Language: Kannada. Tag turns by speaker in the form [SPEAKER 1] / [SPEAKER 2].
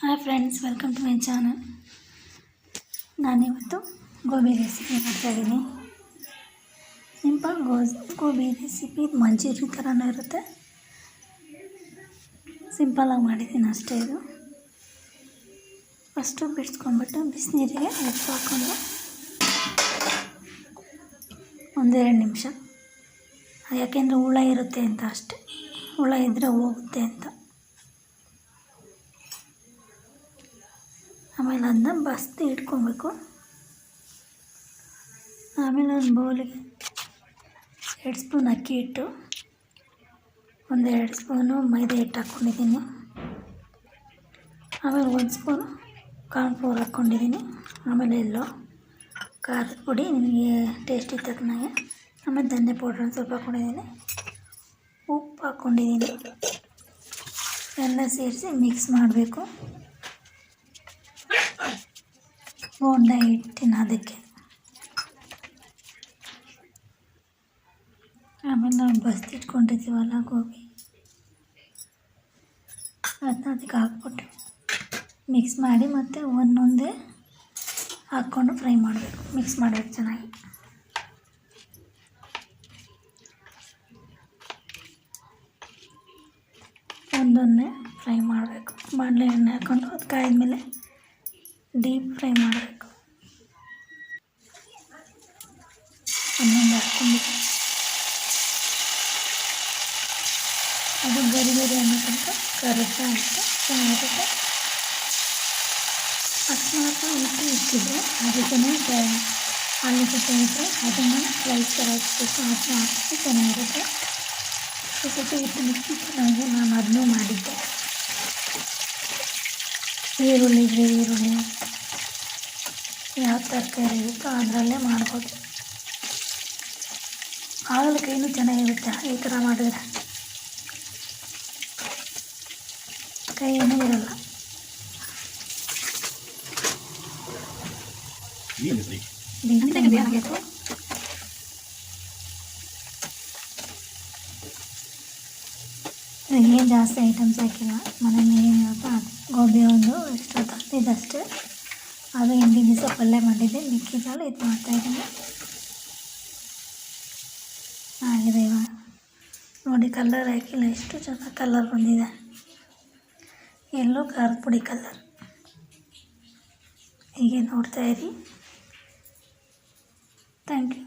[SPEAKER 1] Hi friends, welcome to my channel. ನಾನಿವತ್ತು ಗೋಬಿ ರೆಸಿಪಿ ಮಾಡ್ತಾಯಿದ್ದೀನಿ. ಸಿಂಪಲ್ ಗೋಬಿ ರೆಸಿಪಿ ಮಂಚೂರಿ ಥರನೂ ಇರುತ್ತೆ. ಸಿಂಪಲಾಗಿ ಮಾಡಿದ್ದೀನಿ ಅಷ್ಟೇ. ಇದು ಫಸ್ಟು ಬಿಡಿಸ್ಕೊಂಡ್ಬಿಟ್ಟು ಬಿಸಿನೀರಿಗೆ ಉಪ್ಪು ಹಾಕ್ಕೊಂಡು ಒಂದೆರಡು ನಿಮಿಷ, ಯಾಕೆಂದರೆ ಹುಳ ಇರುತ್ತೆ ಅಂತ ಅಷ್ಟೆ. ಹುಳ ಇದ್ದರೆ ಹೋಗುತ್ತೆ ಅಂತ. ಆಮೇಲೆ ಅದನ್ನ ಬಸ್ದು ಇಟ್ಕೊಬೇಕು. ಆಮೇಲೆ ಒಂದು ಬೌಲಿಗೆ 2 ಸ್ಪೂನ್ ಅಕ್ಕಿ ಹಿಟ್ಟು, 1-2 ಸ್ಪೂನು ಮೈದಾ ಹಿಟ್ಟು ಹಾಕ್ಕೊಂಡಿದ್ದೀನಿ. ಆಮೇಲೆ 1 ಸ್ಪೂನು ಕಾರ್ನ್ಫ್ಲೋರ್ ಹಾಕ್ಕೊಂಡಿದ್ದೀನಿ. ಆಮೇಲೆ ಖಾರದ ಪುಡಿ ನಿಮಗೆ ಟೇಸ್ಟಿಗೆ ತಕ್ಕನಾಗೆ. ಆಮೇಲೆ ಧನಿಯಾ ಪೌಡ್ರ್ ಒಂದು ಸ್ವಲ್ಪ ಹಾಕ್ಕೊಂಡಿದ್ದೀನಿ. ಉಪ್ಪು ಹಾಕ್ಕೊಂಡಿದ್ದೀನಿ. ಎಲ್ಲ ಸೇರಿಸಿ ಮಿಕ್ಸ್ ಮಾಡಬೇಕು. ಬೋಂಡ ಹಿಟ್ಟಿನ ಅದಕ್ಕೆ. ಆಮೇಲೆ ನಾವು ಬಸ್ತಿಟ್ಕೊಂಡಿದ್ದೀವಲ್ಲ ಗೋಬಿ, ಅದನ್ನ ಅದಕ್ಕೆ ಹಾಕ್ಬಿಟ್ಟು ಮಿಕ್ಸ್ ಮಾಡಿ ಮತ್ತೆ ಒಂದೊಂದೇ ಹಾಕ್ಕೊಂಡು ಫ್ರೈ ಮಾಡಬೇಕು. ಮಿಕ್ಸ್ ಮಾಡಬೇಕು ಚೆನ್ನಾಗಿ. ಒಂದೊಂದೇ ಫ್ರೈ ಮಾಡಬೇಕು. ಬಾಣಲೆ ಎಣ್ಣೆ ಹಾಕ್ಕೊಂಡು ಅದು ಕಾಯಿದ್ಮೇಲೆ ಡೀಪ್ ಫ್ರೈ ಮಾಡಬೇಕು. ಒಂದೊಂದು ಹಾಕ್ಕೊಂಡು ಅದು ಗರಿ ಅನ್ನೋ ತನಕ ಕರೆಕ್ಟ್ ಆಗುತ್ತೆ, ಚೆನ್ನಾಗಿರುತ್ತೆ. ಅಕಸ್ಮಾತ್ ಇಟ್ಟಿದ್ರೆ ಅದಕ್ಕೆ ಆಲೂಗಡ್ಡೆ ಇದ್ದರೆ ಅದನ್ನು ಸ್ಲೈಸ್ ಥರ ಹಚ್ಬೇಕು. ಅದನ್ನ ಹಾಕಿ ಚೆನ್ನಾಗಿರುತ್ತೆ. ಸ್ವಲ್ಪ ಹಿಟ್ಟು ಮಿಕ್ಕಿತ್ತು ನನಗೆ, ನಾನು ಅದನ್ನೂ ಮಾಡಿದ್ದೆ. ಈರುಳ್ಳಿ ಇದ್ದರೆ ಈರುಳ್ಳಿ, ಯಾವ ತರಕಾರಿ ಇರುತ್ತೋ ಅದರಲ್ಲೇ ಮಾಡ್ಬೋದು. ಹಾಗಲಕಾಯಿನೂ ಚೆನ್ನಾಗಿರುತ್ತೆ ಈ ಥರ ಮಾಡಿದ್ರೆ. ಕೈ ಏನೂ ಇರಲ್ಲ. ಬೇಕಬೇಕು. ಏನು ಜಾಸ್ತಿ ಐಟಮ್ಸ್ ಹಾಕಿಲ್ಲ. ಮನೇಲಿ ಏನಿರುತ್ತೋ ಅದು ಗೋಬಿ ಒಂದು ಎಷ್ಟು ತಂದಿದ್ದಷ್ಟೇ. ಅದು ಹಿಂದಿನ ದಿವಸ ಪಲ್ಯ ಮಾಡಿದ್ದೆ, ಮಿಕ್ಕಿದ್ದೆಲ್ಲ ಇದು ಮಾಡ್ತಾಯಿದ್ದೀನಿ. ಆಗಿದೆ ಇವಾಗ ನೋಡಿ. ಕಲರ್ ಹಾಕಿಲ್ಲ, ಎಷ್ಟು ಚೆನ್ನಾಗಿ ಕಲರ್ ಬಂದಿದೆ. ಎಲ್ಲೋ ಖಾರದ ಪುಡಿ ಕಲರ್. ಹೀಗೆ ನೋಡ್ತಾಯಿರಿ. Thank you.